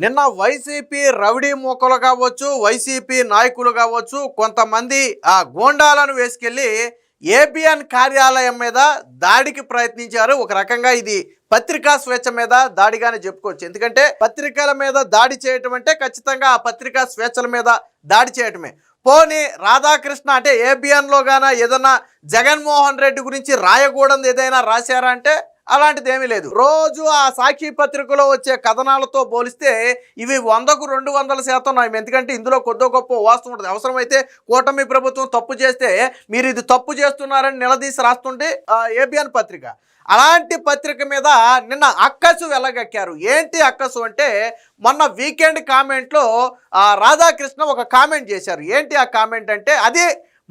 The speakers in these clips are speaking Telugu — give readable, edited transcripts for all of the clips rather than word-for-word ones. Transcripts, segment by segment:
నిన్న వైసీపీ రౌడీ మూకలు కావచ్చు, వైసీపీ నాయకులు కావచ్చు, కొంతమంది ఆ గోండాలను వేసుకెళ్ళి ఏబిఎన్ కార్యాలయం మీద దాడికి ప్రయత్నించారు. ఒక రకంగా ఇది పత్రికా స్వేచ్ఛ మీద దాడిగానే చెప్పుకోవచ్చు. ఎందుకంటే పత్రికల మీద దాడి చేయటం అంటే ఖచ్చితంగా ఆ పత్రికా స్వేచ్ఛల మీద దాడి చేయటమే. పోనీ రాధాకృష్ణ అంటే ఏబిఎన్లో గాన ఏదన్నా జగన్మోహన్ రెడ్డి గురించి రాయకూడదు ఏదైనా రాశారా అంటే అలాంటిది ఏమీ లేదు. రోజు ఆ సాక్షి పత్రికలో వచ్చే కథనాలతో పోలిస్తే ఇవి 100కు 200% నయం. ఎందుకంటే ఇందులో కొద్దో గొప్ప వాస్తవం ఉంటుంది. అవసరమైతే కూటమి ప్రభుత్వం తప్పు చేస్తే మీరు ఇది తప్పు చేస్తున్నారని నిలదీసి రాస్తుంటే ఏబిఎన్ పత్రిక. అలాంటి పత్రిక మీద నిన్న అక్కసు వెలగక్కారు. ఏంటి అక్కసు అంటే మొన్న వీకెండ్ కామెంట్లో రాధాకృష్ణ ఒక కామెంట్ చేశారు. ఏంటి ఆ కామెంట్ అంటే అది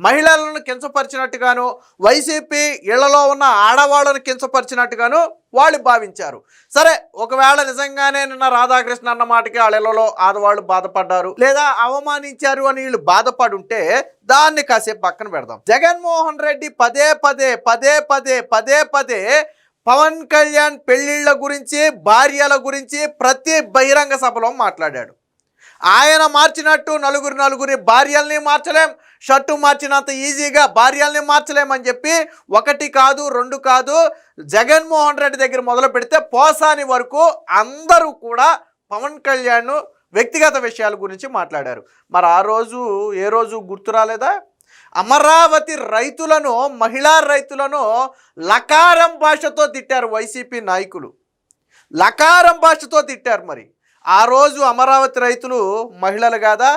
మహిళలను కించపరిచినట్టుగాను, వైసీపీ ఇళ్లలో ఉన్న ఆడవాళ్ళను కించపరిచినట్టుగాను వాళ్ళు భావించారు. సరే, ఒకవేళ నిజంగానే నిన్న రాధాకృష్ణ అన్న మాటకి వాళ్ళ ఇళ్లలో ఆడవాళ్ళు బాధపడ్డారు లేదా అవమానించారు అని వీళ్ళు బాధపడుంటే దాన్ని కాసేపు పక్కన పెడదాం. జగన్మోహన్ రెడ్డి పదే పదే పవన్ కళ్యాణ్ పెళ్లిళ్ల గురించి, భార్యల గురించి ప్రతి బహిరంగ సభలో మాట్లాడాడు. ఆయన మార్చినట్టు నలుగురి భార్యల్ని మార్చలేం, షర్టు మార్చినంత ఈజీగా భార్యల్ని మార్చలేమని చెప్పి 1 కాదు 2 కాదు జగన్మోహన్ రెడ్డి దగ్గర మొదలు పెడితే పోసాని వరకు అందరూ కూడా పవన్ కళ్యాణ్ వ్యక్తిగత విషయాల గురించి మాట్లాడారు. మరి ఆ రోజు ఏ రోజు గుర్తు రాలేదా? అమరావతి రైతులను, మహిళా రైతులను లకారం భాషతో తిట్టారు వైసీపీ నాయకులు. లకారం భాషతో తిట్టారు. మరి ఆ రోజు అమరావతి రైతులు మహిళలు కాదా?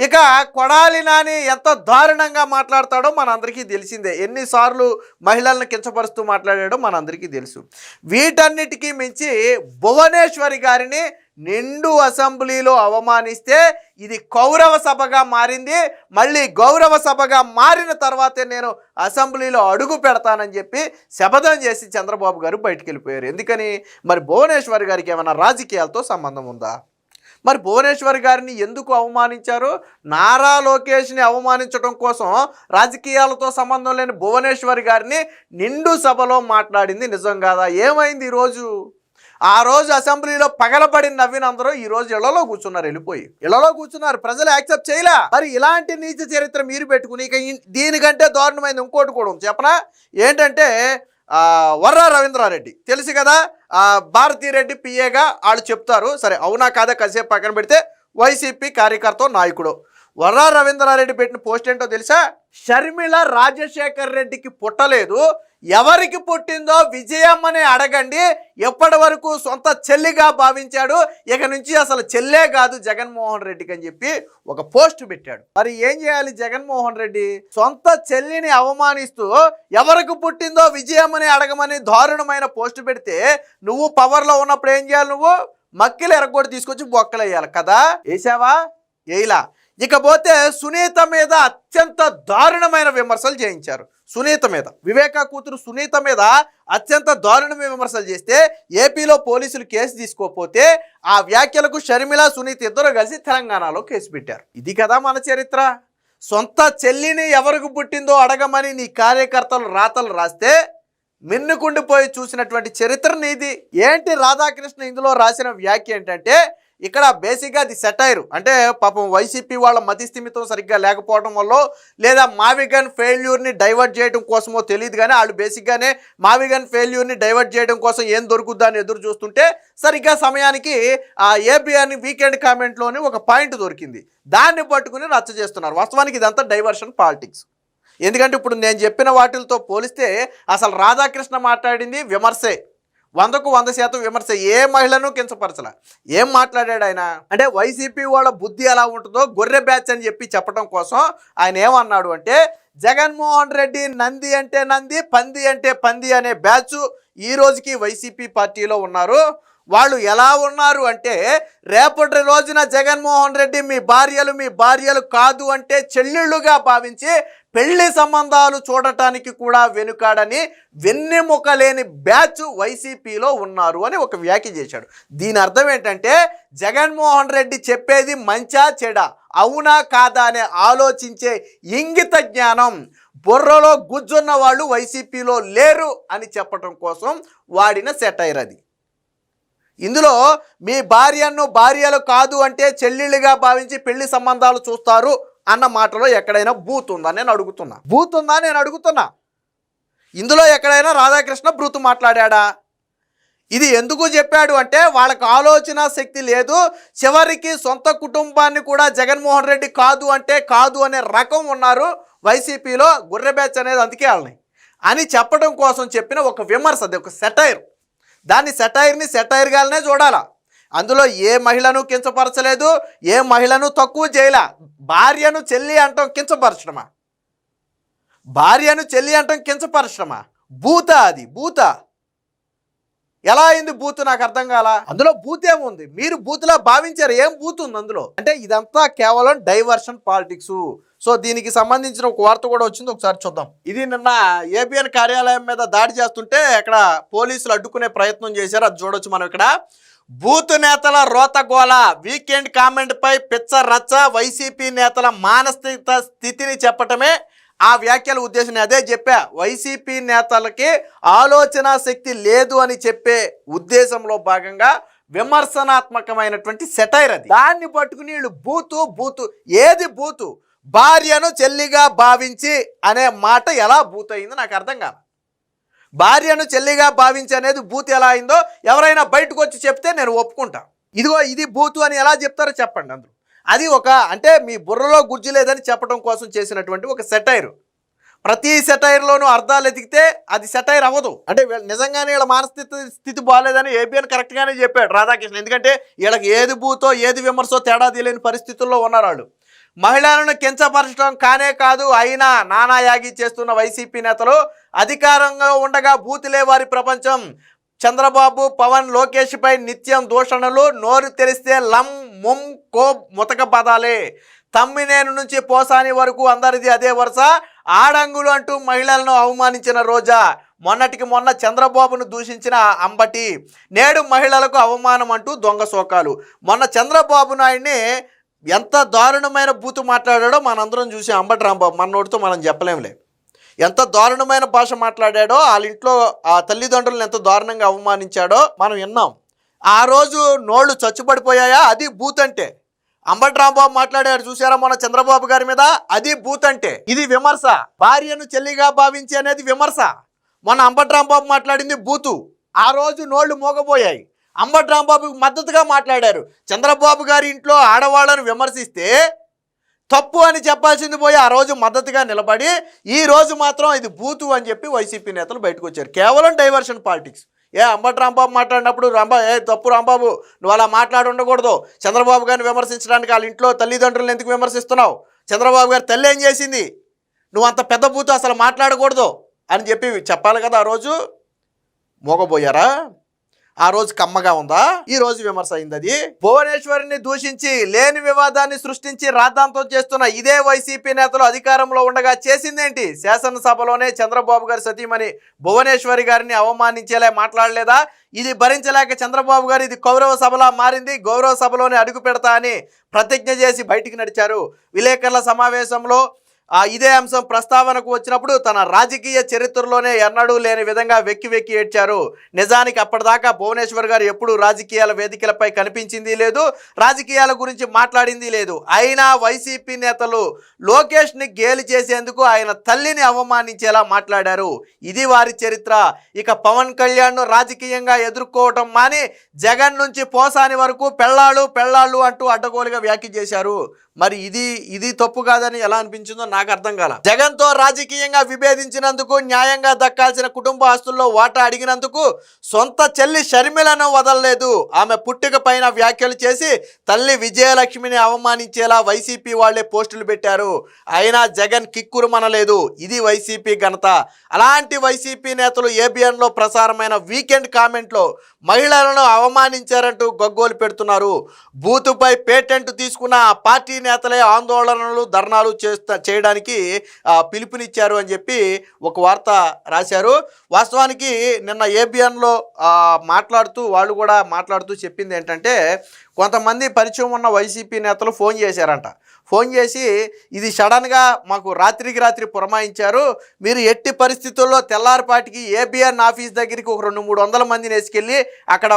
ఇక కొడాలి నాని ఎంత దారుణంగా మాట్లాడతాడో మనందరికీ తెలిసిందే. ఎన్నిసార్లు మహిళలను కించపరుస్తూ మాట్లాడాడో మనందరికీ తెలుసు. వీటన్నిటికీ మించి భువనేశ్వరి గారిని నిండు అసెంబ్లీలో అవమానిస్తే ఇది కౌరవ సభగా మారింది. మళ్ళీ గౌరవ సభగా మారిన తర్వాతే నేను అసెంబ్లీలో అడుగు పెడతానని చెప్పి శపథం చేసి చంద్రబాబు గారు బయటికి వెళ్ళిపోయారు. ఎందుకని? మరి భువనేశ్వరి గారికి ఏమైనా రాజకీయాలతో సంబంధం ఉందా? మరి భువనేశ్వరి గారిని ఎందుకు అవమానించారు? నారా లోకేష్ని అవమానించడం కోసం రాజకీయాలతో సంబంధం లేని భువనేశ్వరి గారిని నిండు సభలో మాట్లాడింది నిజం కాదా? ఏమైంది ఈరోజు? ఆ రోజు అసెంబ్లీలో పగలబడి నవ్విన అందరూ ఈ రోజు ఇళ్లలో కూర్చున్నారు, వెళ్ళిపోయి ఇళ్లలో కూర్చున్నారు. ప్రజలు యాక్సెప్ట్ చేయలే. మరి ఇలాంటి నీచ చరిత్ర మీరు పెట్టుకుని ఇక దీనికంటే దారుణమైంది ఇంకోటి కూడా ఉంది. చెప్పనా? ఏంటంటే వర్రా రవీంద్రారెడ్డి తెలుసు కదా, భారతీరెడ్డి పిఏగా వాళ్ళు చెప్తారు. సరే, అవునా కాదా కాసేపు పక్కన పెడితే వైసీపీ కార్యకర్త నాయకుడు వర్రా రవీంద్రారెడ్డి పెట్టిన పోస్ట్ ఏంటో తెలుసా? షర్మిల రాజశేఖర్ రెడ్డికి పుట్టలేదు, ఎవరికి పుట్టిందో విజయమ్మని అడగండి, ఎప్పటి వరకు సొంత చెల్లిగా భావించాడు, ఇక నుంచి అసలు చెల్లే కాదు జగన్మోహన్ రెడ్డికి అని చెప్పి ఒక పోస్ట్ పెట్టాడు. మరి ఏం చేయాలి జగన్మోహన్ రెడ్డి? సొంత చెల్లిని అవమానిస్తూ ఎవరికి పుట్టిందో విజయమ్మని అడగమని దారుణమైన పోస్ట్ పెడితే నువ్వు పవర్లో ఉన్నప్పుడు ఏం చేయాలి? నువ్వు మక్కిలు ఎరగొట్టి తీసుకొచ్చి బొక్కలు వేయాలి కదా. వేసావా? వేయలా. ఇకపోతే సునీత మీద అత్యంత దారుణమైన విమర్శలు చేయించారు. సునీత మీద, వివేకా కూతురు సునీత మీద అత్యంత దారుణమైన విమర్శలు చేస్తే ఏపీలో పోలీసులు కేసు తీసుకోకపోతే ఆ వ్యాఖ్యలకు షర్మిల, సునీత ఇద్దరు కలిసి తెలంగాణలో కేసు పెట్టారు. ఇది కదా మన చరిత్ర. సొంత చెల్లిని ఎవరికి పుట్టిందో అడగమని నీ కార్యకర్తలు రాతలు రాస్తే మిన్నుకుండిపోయి చూసినటువంటి చరిత్ర నీది. ఏంటి రాధాకృష్ణ ఇందులో రాసిన వ్యాఖ్య ఏంటంటే, ఇక్కడ బేసిక్గా అది సెటైర్. అంటే పాపం వైసీపీ వాళ్ళ మతిస్థిమితం సరిగ్గా లేకపోవడం వల్ల లేదా మావిగన్ ఫెయిల్యూర్ని డైవర్ట్ చేయడం కోసమో తెలియదు కానీ వాళ్ళు బేసిక్గానే మావిగన్ ఫెయిల్యూర్ని డైవర్ట్ చేయడం కోసం ఏం దొరుకుద్దా అని ఎదురు చూస్తుంటే సరిగ్గా సమయానికి ఆ ఏబిఎన్ వీకెండ్ కామెంట్లోని ఒక పాయింట్ దొరికింది. దాన్ని పట్టుకుని రచ్చ చేస్తున్నారు. వాస్తవానికి ఇదంతా డైవర్షన్ పాలిటిక్స్. ఎందుకంటే ఇప్పుడు నేను చెప్పిన వాటితో పోలిస్తే అసలు రాధాకృష్ణ మాట్లాడింది విమర్శే, 100కు 100% విమర్శ. ఏ మహిళను కించపరచల. ఏం మాట్లాడాడు ఆయన అంటే వైసీపీ వాళ్ళ బుద్ధి ఎలా ఉంటుందో గొర్రె బ్యాచ్ అని చెప్పి చెప్పడం కోసం ఆయన ఏమన్నాడు అంటే, జగన్మోహన్ రెడ్డి నంది అంటే నంది, పంది అంటే పంది అనే బ్యాచ్ ఈ రోజుకి వైసీపీ పార్టీలో ఉన్నారు. వాళ్ళు ఎలా ఉన్నారు అంటే, రేపటి రోజున జగన్మోహన్ రెడ్డి మీ భార్యలు కాదు అంటే చెల్లెళ్ళుగా భావించి పెళ్లి సంబంధాలు చూడటానికి కూడా వెనుకాడని వెన్నెముక లేని బ్యాచ్ వైసీపీలో ఉన్నారు అని ఒక వ్యాఖ్య చేశాడు. దీని అర్థం ఏంటంటే జగన్మోహన్ రెడ్డి చెప్పేది మంచా చెడా, అవునా కాదా అనే ఆలోచించే ఇంగిత జ్ఞానం, బుర్రలో గుజ్జున్న వాళ్ళు వైసీపీలో లేరు అని చెప్పడం కోసం వాడిన సెటైర్ అది. ఇందులో మీ భార్యలు కాదు అంటే చెల్లెళ్ళుగా భావించి పెళ్లి సంబంధాలు చూస్తారు అన్న మాటలో ఎక్కడైనా బూత్ ఉందా నేను అడుగుతున్నా. ఇందులో ఎక్కడైనా రాధాకృష్ణ బూతు మాట్లాడా? ఇది ఎందుకు చెప్పాడు అంటే వాళ్ళకు ఆలోచన శక్తి లేదు, చివరికి సొంత కుటుంబాన్ని కూడా జగన్మోహన్ రెడ్డి కాదు అంటే కాదు అనే రకం ఉన్నారు వైసీపీలో, గొర్రె బ్యాచ్ అనేది అందుకే వాళ్ళని అని చెప్పడం కోసం చెప్పిన ఒక విమర్శ, అది ఒక సెటైర్. దాన్ని సెటైర్గానే చూడాలా. అందులో ఏ మహిళను కించపరచలేదు, ఏ మహిళను తక్కువ చేయలే. భార్యను చెల్లి అంటాం కించపరచడమా? అది బూత ఎలా అయింది? బూత్ నాకు అర్థం కాల. అందులో బూత్ ఏముంది? మీరు బూత్లా భావించారు, ఏం బూత్ ఉంది అందులో? అంటే ఇదంతా కేవలం డైవర్షన్ పాలిటిక్స్. సో దీనికి సంబంధించిన ఒక వార్త కూడా వచ్చింది, ఒకసారి చూద్దాం. ఇది నిన్న ఏబిఎన్ కార్యాలయం మీద దాడి చేస్తుంటే అక్కడ పోలీసులు అడ్డుకునే ప్రయత్నం చేశారు, అది చూడొచ్చు మనం ఇక్కడ. బూత్ నేతల రోతగోల, వీకెండ్ కామెంట్ పై పిచ్చ రచ్చ, వైసీపీ నేతల మానసిక స్థితిని చెప్పటమే ఆ వ్యాఖ్యల ఉద్దేశం. అదే చెప్పా, వైసీపీ నేతలకి ఆలోచన శక్తి లేదు అని చెప్పే ఉద్దేశంలో భాగంగా విమర్శనాత్మకమైనటువంటి సెటైర్ అది. దాన్ని పట్టుకుని వీళ్ళు బూతు ఏది బూతు? భార్యను చెల్లిగా భావించి అనే మాట ఎలా బూత్ అయిందో నాకు అర్థం కాదు. భార్యను చెల్లిగా భావించి అనేది బూత్ ఎలా అయిందో ఎవరైనా బయటకు వచ్చి చెప్తే నేను ఒప్పుకుంటా. ఇదిగో ఇది బూతు అని ఎలా చెప్తారో చెప్పండి. అందులో అది ఒక అంటే మీ బుర్రలో గుజ్జు లేదని చెప్పడం కోసం చేసినటువంటి ఒక సెటైర్. ప్రతి సెటైర్లోనూ అర్థాలు ఎతికితే అది సెటైర్ అవ్వదు. అంటే నిజంగానే వీళ్ళ మానసిక స్థితి బాగాలేదని ఏబిఎన్ కరెక్ట్గానే చెప్పాడు రాధాకృష్ణ. ఎందుకంటే వీళ్ళకి ఏది బూతో ఏది విమర్శో తేడా తెలియని పరిస్థితుల్లో ఉన్నారు వాళ్ళు. మహిళలను కించపరచడం కానే కాదు, అయినా నానాయాగి చేస్తున్న వైసీపీ నేతలు అధికారంలో ఉండగా బూతులే వారి ప్రపంచం. చంద్రబాబు, పవన్, లోకేష్ పై నిత్యం దూషణలు, నోరు తెరిస్తే లం ముం కో ముతక పదాలే. తమ్మినేను నుంచి పోసాని వరకు అందరిది అదే వరుస. ఆడంగులు అంటూ మహిళలను అవమానించిన రోజా, మొన్నటికి మొన్న చంద్రబాబును దూషించిన అంబటి, నేడు మహిళలకు అవమానం అంటూ దొంగ శోకాలు. మొన్న చంద్రబాబు నాయుడిని ఎంత దారుణమైన బూతు మాట్లాడాడో మనందరం చూసి, అంబటి రాంబాబు మన నోటితో మనం చెప్పలేములే. ఎంత దారుణమైన భాష మాట్లాడాడో, వాళ్ళ ఇంట్లో ఆ తల్లిదండ్రులను ఎంత దారుణంగా అవమానించాడో మనం విన్నాం. ఆ రోజు నోళ్ళు చచ్చుపడిపోయాయా? అది బూత్ అంటే. అంబటి రాంబాబు మాట్లాడారు చూసారా మన చంద్రబాబు గారి మీద, అది బూత్ అంటే. ఇది విమర్శ. భార్యను చెల్లిగా భావించి అనేది విమర్శ. మొన్న అంబటి రాంబాబు మాట్లాడింది బూతు. ఆ రోజు నోళ్లు మోగపోయాయి. అంబటి రాంబాబుకి మద్దతుగా మాట్లాడారు. చంద్రబాబు గారి ఇంట్లో ఆడవాళ్ళను విమర్శిస్తే తప్పు అని చెప్పాల్సింది పోయి ఆ రోజు మద్దతుగా నిలబడి ఈ రోజు మాత్రం ఇది బూతు అని చెప్పి వైసీపీ నేతలు బయటకు వచ్చారు. కేవలం డైవర్షన్ పాలిటిక్స్. అంబటి రాంబాబు మాట్లాడినప్పుడు తప్పు రాంబాబు, నువ్వు అలా మాట్లాడి ఉండకూడదు. చంద్రబాబు గారిని విమర్శించడానికి వాళ్ళ ఇంట్లో తల్లిదండ్రులను ఎందుకు విమర్శిస్తున్నావు? చంద్రబాబు గారి తల్లి ఏం చేసింది? నువ్వు అంత పెద్ద బూతు అసలు మాట్లాడకూడదు అని చెప్పి చెప్పాలి కదా. ఆ రోజు మోగబోయారా? ఆ రోజు కమ్మగా ఉందా? ఈ రోజు విమర్శ అయింది. అది భువనేశ్వరిని దూషించి లేని వివాదాన్ని సృష్టించి రాద్ధాంతం చేస్తున్న ఇదే వైసీపీ నేతలు అధికారంలో ఉండగా చేసిందేంటి? శాసనసభలోనే చంద్రబాబు గారి సతీమణి భువనేశ్వరి గారిని అవమానించేలా మాట్లాడలేదా? ఇది భరించలేక చంద్రబాబు గారు ఇది గౌరవ సభలా మారింది, గౌరవ సభలోనే అడుగు పెడతా అని ప్రతిజ్ఞ చేసి బయటికి నడిచారు. విలేకరుల సమావేశంలో ఇదే అంశం ప్రస్తావనకు వచ్చినప్పుడు తన రాజకీయ చరిత్రలోనే ఎన్నడూ లేని విధంగా వెక్కి ఏడ్చారు. నిజానికి అప్పటిదాకా భువనేశ్వర్ గారు ఎప్పుడూ రాజకీయాల వేదికలపై కనిపించింది లేదు, రాజకీయాల గురించి మాట్లాడింది లేదు. అయినా వైసీపీ నేతలు లోకేష్ని గేలి చేసేందుకు ఆయన తల్లిని అవమానించేలా మాట్లాడారు. ఇది వారి చరిత్ర. ఇక పవన్ కళ్యాణ్ను రాజకీయంగా ఎదుర్కోవటం మాని జగన్ నుంచి పోసాని వరకు పెళ్ళాళ్ళు అంటూ అడ్డగోలుగా వ్యాఖ్య చేశారు. మరి ఇది తప్పు కాదని ఎలా అనిపించిందో నాకు అర్థం కాల. జగన్తో రాజకీయంగా విభేదించినందుకు, న్యాయంగా దక్కాల్సిన కుటుంబ ఆస్తుల్లో వాటా అడిగినందుకు సొంత చెల్లి షర్మిలను వదలలేదు. ఆమె పుట్టుక పైన వ్యాఖ్యలు చేసి తల్లి విజయలక్ష్మిని అవమానించేలా వైసీపీ వాళ్లే పోస్టులు పెట్టారు. అయినా జగన్ కిక్కురుమనలేదు. ఇది వైసీపీ ఘనత. అలాంటి వైసీపీ నేతలు ఏబిఎన్లో ప్రసారమైన వీకెండ్ కామెంట్లో మహిళలను అవమానించారంటూ గగ్గోలు పెడుతున్నారు. బూతుపై పేటెంట్ తీసుకున్న పార్టీ నేతలే ఆందోళనలు, ధర్నాలు చేయడానికి పిలుపునిచ్చారు అని చెప్పి ఒక వార్త రాశారు. వాస్తవానికి నిన్న ఏబిఎన్లో వాళ్ళు కూడా మాట్లాడుతూ చెప్పింది ఏంటంటే, కొంతమంది పరిచయం ఉన్న వైసీపీ నేతలు ఫోన్ చేశారంట. ఫోన్ చేసి ఇది సడన్గా మాకు రాత్రికి రాత్రి పురమాయించారు, మీరు ఎట్టి పరిస్థితుల్లో తెల్లారిపాటికి ఏబిఎన్ ఆఫీస్ దగ్గరికి ఒక 200-300 మందిని వేసుకెళ్ళి అక్కడ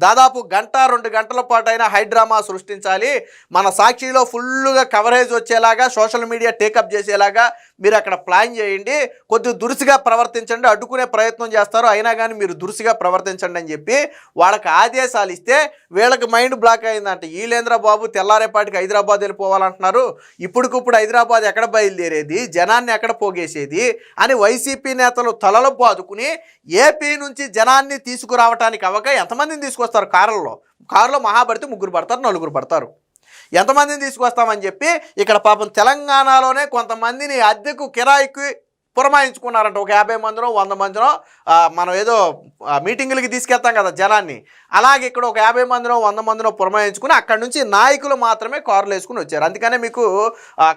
దాదాపు 1-2 గంటల పాటు అయినా హైడ్రామా సృష్టించాలి, మన సాక్షిలో ఫుల్గా కవరేజ్ వచ్చేలాగా సోషల్ మీడియా టేకప్ చేసేలాగా మీరు అక్కడ ప్లాన్ చేయండి, కొద్దిగా దురుసుగా ప్రవర్తించండి, అడ్డుకునే ప్రయత్నం చేస్తారు, అయినా కానీ మీరు దురుసుగా ప్రవర్తించండి అని చెప్పి వాళ్ళకి ఆదేశాలు ఇస్తే వీళ్ళకి మైండ్ బ్లాక్ అయిందంట. వీళ్ళేంద్ర బాబు తెల్లారేపాటికి హైదరాబాద్ వెళ్ళిపోవాలంటున్నారు, ఇప్పుడుకిప్పుడు హైదరాబాద్ ఎక్కడ బయలుదేరేది, జనాన్ని ఎక్కడ పోగేసేది అని వైసీపీ నేతలు తలలు బాదుకుని ఏపీ నుంచి జనాన్ని తీసుకురావడానికి అవక ఎంతమందిని తీసుకొస్తారు కారులో మహాభారతి 3 పడతారు 4 పడతారు, ఎంతమందిని తీసుకొస్తామని చెప్పి ఇక్కడ పాపం తెలంగాణలోనే కొంతమందిని అద్దెకు కిరాయికి పురమాయించుకున్నారంట. ఒక 50 మందినో 100 మందినో మనం ఏదో మీటింగులకి తీసుకెళ్తాం కదా జనాన్ని, అలాగే ఇక్కడ ఒక 50 మందినో 100 మందినో పురమాయించుకుని అక్కడ నుంచి నాయకులు మాత్రమే కారులు వేసుకుని వచ్చారు. అందుకనే మీకు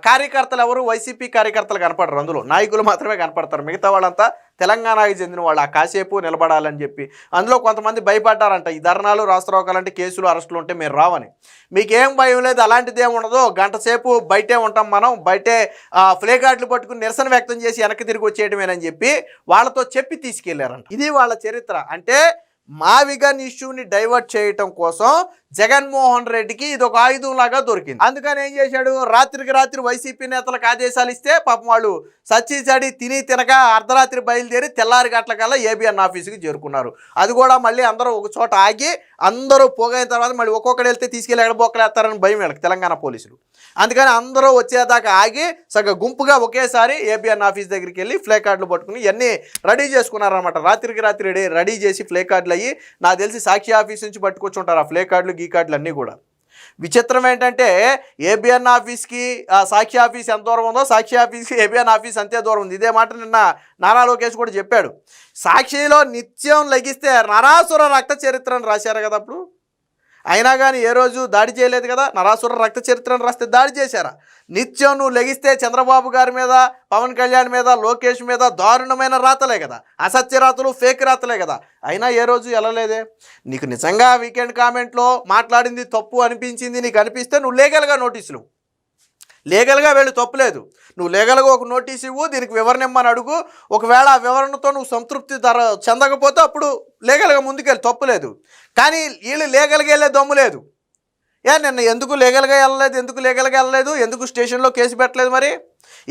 కార్యకర్తలు ఎవరు వైసీపీ కార్యకర్తలు కనపడరు, అందులో నాయకులు మాత్రమే కనపడతారు, మిగతా వాళ్ళంతా తెలంగాణకి చెందిన వాళ్ళు, ఆ కాసేపు నిలబడాలని చెప్పి. అందులో కొంతమంది భయపడ్డారంట, ఈ ధర్నాలు రాష్ట్రోకాలంటే కేసులు అరెస్టులు ఉంటే మీరు రావని. మీకేం భయం లేదు, అలాంటిది ఏమి ఉండదు, గంట సేపు బయటే ఉంటాం, మనం బయటే ఫ్లే కార్డులు పట్టుకుని నిరసన వ్యక్తం చేసి వెనక్కి తిరిగి వచ్చేయడమేనని చెప్పి వాళ్ళతో చెప్పి తీసుకెళ్లారంట. ఇది వాళ్ళ చరిత్ర. అంటే మావిగన్ ఇష్యూని డైవర్ట్ చేయటం కోసం జగన్మోహన్ రెడ్డికి ఇది ఒక ఆయుధంలాగా దొరికింది. అందుకని ఏం చేశాడు, రాత్రికి రాత్రి వైసీపీ నేతలకు ఆదేశాలు ఇస్తే పాపం వాళ్ళు సచ్చి తిని తినక అర్ధరాత్రి బయలుదేరి తెల్లారి గంటలకల్లా ఏబిఎన్ ఆఫీసుకి చేరుకున్నారు. అది కూడా మళ్ళీ అందరూ ఒక చోట ఆగి అందరూ పోగైన తర్వాత మళ్ళీ ఒక్కొక్కడు వెళ్తే తీసుకెళ్ళి ఎక్కడ బొక్కలేస్తారని భయం వీళ్ళకి తెలంగాణ పోలీసులు. అందుకని అందరూ వచ్చేదాకా ఆగి సగ గుంపుగా ఒకేసారి ఏబిఎన్ ఆఫీస్ దగ్గరికి వెళ్ళి ఫ్లే కార్డులు పట్టుకుని ఇవన్నీ రెడీ చేసుకున్నారనమాట. రాత్రికి రాత్రి రెడీ చేసి ఫ్లే కార్డులు అయ్యి నాకు తెలిసి సాక్షి ఆఫీస్ నుంచి పట్టుకొచ్చుంటారు ఆ ఫ్లే కార్డులు గీ కార్డులు అన్నీ కూడా. విచిత్రం ఏంటంటే ఏబిఎన్ ఆఫీస్కి సాక్షి ఆఫీస్ ఎంత దూరం ఉందో సాక్షి ఆఫీస్కి ఏబిఎన్ ఆఫీస్ అంతే దూరం ఉంది. ఇదే మాట నిన్న నారా లోకేష్ కూడా చెప్పాడు. సాక్షిలో నిత్యం లెగిస్తే నరాసుర రక్త చరిత్రను రాశారు కదా అప్పుడు, అయినా కానీ ఏ రోజు దాడి చేయలేదు కదా. నరాసుర రక్త చరిత్రను రాస్తే దాడి చేశారా? నిత్యం నువ్వు లెగిస్తే చంద్రబాబు గారి మీద, పవన్ కళ్యాణ్ మీద, లోకేష్ మీద దారుణమైన రాతలే కదా, అసత్య రాతలు, ఫేక్ రాతలే కదా, అయినా ఏ రోజు వెళ్ళలేదే. నీకు నిజంగా వీకెండ్ కామెంట్లో మాట్లాడింది తప్పు అనిపించింది నీకు అనిపిస్తే నువ్వు లీగల్గా నోటీసులు, లీగల్గా వెళ్ళి తప్పులేదు, నువ్వు లీగల్గా ఒక నోటీస్ ఇవ్వు, దీనికి వివరణ ఇమ్మని అడుగు. ఒకవేళ ఆ వివరణతో నువ్వు సంతృప్తి చెందకపోతే అప్పుడు లీగల్గా ముందుకెళ్ళి తప్పులేదు. కానీ వీళ్ళు లీగల్గా వెళ్ళే దమ్ము లేదు. నిన్న ఎందుకు లీగల్గా వెళ్ళలేదు, ఎందుకు స్టేషన్లో కేసు పెట్టలేదు? మరి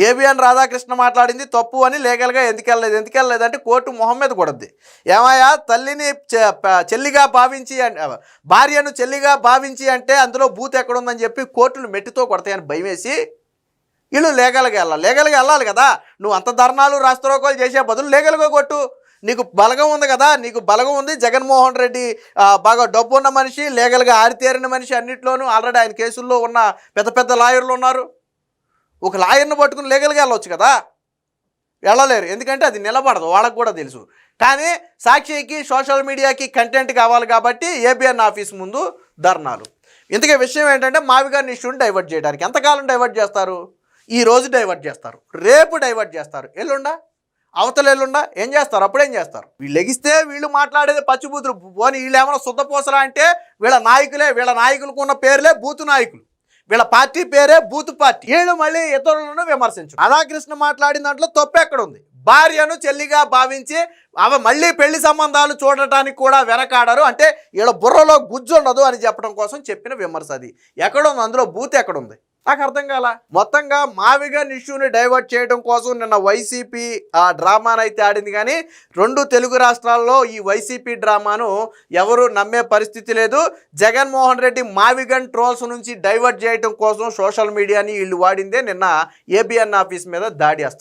ఏబిఎన్ రాధాకృష్ణ మాట్లాడింది తప్పు అని లీగల్గా ఎందుకు వెళ్ళలేదు అంటే కోర్టు మొహం మీద కొడద్ది. ఏమయ్యా, తల్లిని చెల్లిగా భావించి, భార్యను చెల్లిగా భావించి అంటే అందులో బూత్ ఎక్కడుందని చెప్పి కోర్టులు మెట్టితో కొడతాయని భయమేసి వీళ్ళు లీగల్గా వెళ్ళాలి కదా. నువ్వు అంత ధర్నాలు రాష్ట్రోకాలు చేసే బదులు లీగల్గా కొట్టు. నీకు బలగం ఉంది కదా, నీకు బలగం ఉంది. జగన్మోహన్ రెడ్డి బాగా డబ్బు ఉన్న మనిషి, లీగల్గా ఆరితేరిన మనిషి, అన్నింటిలోనూ ఆల్రెడీ ఆయన కేసుల్లో ఉన్న పెద్ద లాయర్లు ఉన్నారు. ఒక లాయర్ను పట్టుకుని లీగల్గా వెళ్ళొచ్చు కదా, వెళ్ళలేరు. ఎందుకంటే అది నిలబడదు, వాళ్ళకు కూడా తెలుసు. కానీ సాక్షికి సోషల్ మీడియాకి కంటెంట్ కావాలి కాబట్టి ఏబిఎన్ ఆఫీస్ ముందు ధర్నాలు. ఇంతకీ విషయం ఏంటంటే మావిగన్ ఇష్యూని డైవర్ట్ చేయడానికి ఎంతకాలం డైవర్ట్ చేస్తారు? ఈ రోజు డైవర్ట్ చేస్తారు, రేపు డైవర్ట్ చేస్తారు, ఎల్లుండా ఏం చేస్తారు? అప్పుడేం చేస్తారు? వీళ్ళు లెగిస్తే వీళ్ళు మాట్లాడేది పచ్చిబూతులు. పోనీ వీళ్ళు ఏమైనా శుద్ధపోసలా అంటే వీళ్ళ నాయకులకు ఉన్న పేర్లే బూతు నాయకులు, వీళ్ళ పార్టీ పేరే బూతు పార్టీ. వీళ్ళు మళ్ళీ ఇతరులను విమర్శించు. రాధాకృష్ణ మాట్లాడిన దాంట్లో తప్పు ఎక్కడుంది? భార్యను చెల్లిగా భావించి మళ్ళీ పెళ్లి సంబంధాలు చూడటానికి కూడా వెనకాడరు అంటే వీళ్ళ బుర్రలో గుజ్జు ఉండదు అని చెప్పడం కోసం చెప్పిన విమర్శ. అది ఎక్కడుంది? అందులో బూత్ ఎక్కడుంది? నాకు అర్థం కాల. మొత్తంగా మావిగన్ ఇష్యూని డైవర్ట్ చేయడం కోసం నిన్న వైసీపీ ఆ డ్రామాను అయితే ఆడింది. కానీ 2 తెలుగు రాష్ట్రాల్లో ఈ వైసీపీ డ్రామాను ఎవరు నమ్మే పరిస్థితి లేదు. జగన్మోహన్ రెడ్డి మావిగన్ ట్రోల్స్ నుంచి డైవర్ట్ చేయడం కోసం సోషల్ మీడియాని వీళ్ళు వాడిందే నిన్న ఏబిఎన్ ఆఫీస్ మీద దాడి చేస్తాం.